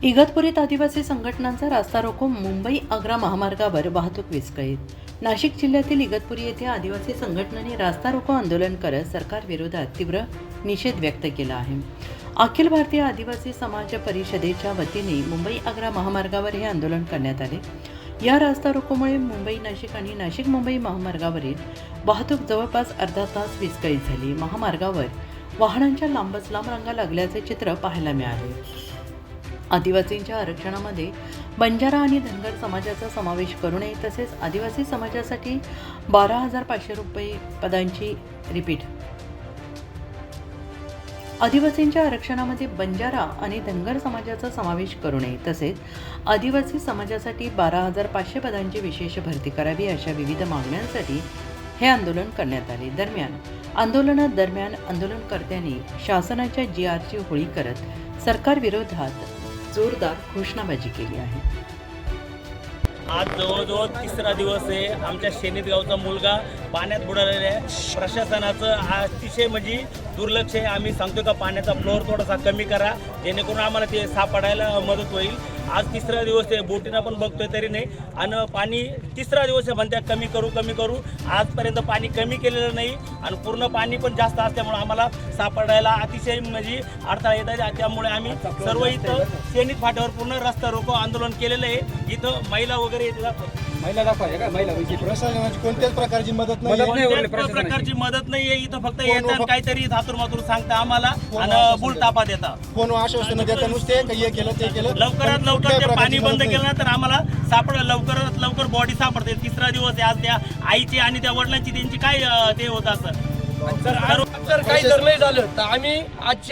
इगतपुरीत आदिवासी संघटनांचा रास्ता रोको मुंबई आग्रा महामार्गावर वाहतूक विस्कळीत। नाशिक जिल्ह्यातील इगतपुरी येथे आदिवासी संघटनांनी रास्ता रोको आंदोलन करत सरकार विरोधात तीव्र निषेध व्यक्त केला आहे। अखिल भारतीय आदिवासी समाज परिषदेच्या वतीने मुंबई आग्रा महामार्गावर हे आंदोलन करण्यात आले। या रास्ता रोकोमुळे मुंबई नाशिक आणि नाशिक मुंबई महामार्गावरील वाहतूक जवळपास अर्धा तास विस्कळीत झाली। महामार्गावर वाहनांच्या लांबच लांब रांगा लागल्याचे चित्र पाहायला मिळाले। आदिवासींच्या आरक्षणामध्ये बंजारा आणि धनगर समाजाचा समावेश करू नये तसेच आदिवासी समाजासाठी 12,500 रुपये पदांची आदिवासींच्या आरक्षणामध्ये बंजारा आणि धनगर समाजाचा समावेश करू नये तसेच आदिवासी समाजासाठी 12,500 पदांची विशेष भरती करावी अशा विविध मागण्यांसाठी हे आंदोलन करण्यात आले। आंदोलनादरम्यान आंदोलनकर्त्यांनी शासनाच्या GRची होळी करत सरकार विरोधात जोरदार घोषणाबाजी केली आहे। आज जवळजवळ तिसरा दिवस आहे। आमच्या शेनीत गावचा मुलगा पाण्यात बुडालेला आहे। प्रशासनाचं अतिशय दुर्लक्ष आहे। आम्ही सांगतो का पाण्याचा फ्लोअर थोडासा कमी करा जेणेकरून आम्हाला ते सापडायला मदत होईल। आज तिसरा दिवस आहे, बोटीनं पण बघतोय तरी नाही आणि पाणी तिसरा दिवस आहे म्हणते कमी करू। आजपर्यंत पाणी कमी केलेलं नाही आणि पूर्ण पाणी पण जास्त असल्यामुळे आम्हाला सापडायला अतिशय अडथळा येत आहे। त्यामुळे आम्ही सर्व इथं शेनीत फाट्यावर पूर्ण रस्ता रोको आंदोलन केलेलं आहे। इथं महिला वगैरे प्रशासनाची कोणत्याच प्रकारची मदत नाही आहे। इथं फक्त येतात काहीतरी धातूर मातूर सांगता आम्हाला आणि बुलतापा देता, फोन आश्वासन देता नुसते हे केलं ते केलं। लवकरात लवकर ते पाणी बंद केलं ना तर आम्हाला लवकरात लवकर बॉडी सापडते। तिसरा दिवस आहे आज त्या आईची आणि त्या वडिलांची त्यांची काय ते होत असं जर काही जर नाही झालं तर आम्ही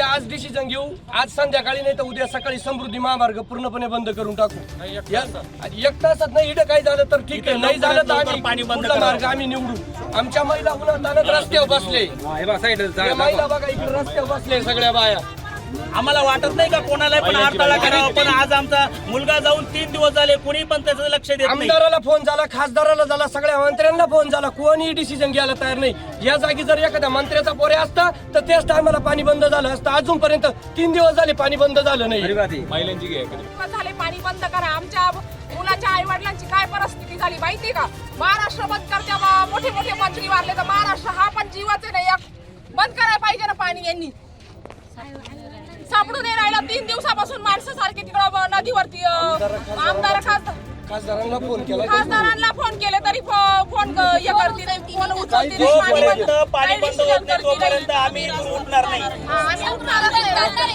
आज डिसिजन घेऊ। आज संध्याकाळी नाही तर उद्या सकाळी समृद्धी महामार्ग पूर्णपणे बंद करून टाकू। एक तासात नाही इथं काही झालं तर ठीक आहे, नाही झालं तर आम्ही पाणी बंद मार्ग आम्ही निवडू। आमच्या महिला उन्हात रस्त्यावर बसले, महिला बघा इकडे रस्त्यावर बसले सगळ्या बाया। आम्हाला वाटत नाही का कोणाला पण अडथळा करावा, पण आज आमचा मुलगा जाऊन 3 दिवस झाले, कोणी पण त्याचं लक्ष देत नाही। आमदाराला फोन झाला, खासदाराला झाला, सगळ्या मंत्र्यांना फोन झाला, कोणीही डिसिजन घ्यायला तयार नाही। या जागी जर एखाद्या मंत्र्याचा पोरे असता तर त्याच टायमाला पाणी बंद झालं असतं। अजूनपर्यंत 3 दिवस झाले पाणी बंद झालं नाही। झाले पाणी बंद करा। आमच्या मुलाच्या आई वडिलांची काय परिस्थिती झाली माहिती का? महाराष्ट्र बंद करत्या मोठे मोठे मंत्री वारले तर महाराष्ट्र हा पण जीवाचे नाही, बंद करायला पाहिजे ना पाणी। यांनी सापडून नाही राहिला 3 दिवसापासून माणसं सारखी तिकडं नदीवरती। खासदारांना फोन केला, खासदारांना फोन केले तरी फोन हे करतील, फोन उचलतील नाही। पाणी बंद होत नाही तोपर्यंत आम्ही उठणार नाही।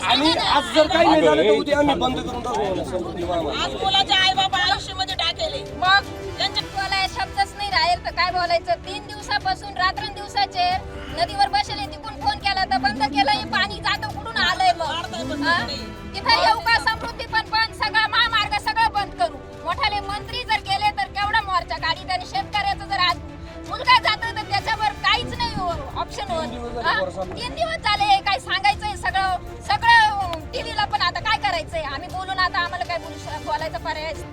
आणि आज जर काही नाही झालं तर उद्या आम्ही बंद करून टाकू। आज मुलाच्या आई बाबा आयुष्यामध्ये टाकेले, मग त्यांच्या बोलायला शब्दच नाही राहील तर काय बोलायचं। 3 दिवसापासून रात्रंदिवसाचे नदीवर बसले, तिकडून फोन केला तर बंद केलं। पाणी जातं कुठून आलंय मग? तिथं येऊ का? समृद्धी पण बंद, सगळा महामार्ग सगळं बंद करू। मोठाले मंत्री जर गेले तर केवढा मोर्चा काढी। आणि शेतकऱ्याचं जर आज मुलगा जातो तर त्याच्यावर काहीच नाही ऑप्शन होत। 3 दिवस झाले, काय सांगायचंय सगळं टीव्हीला, पण आता काय करायचंय? आम्ही बोलून आता आम्हाला काय बोलायचं पर्याय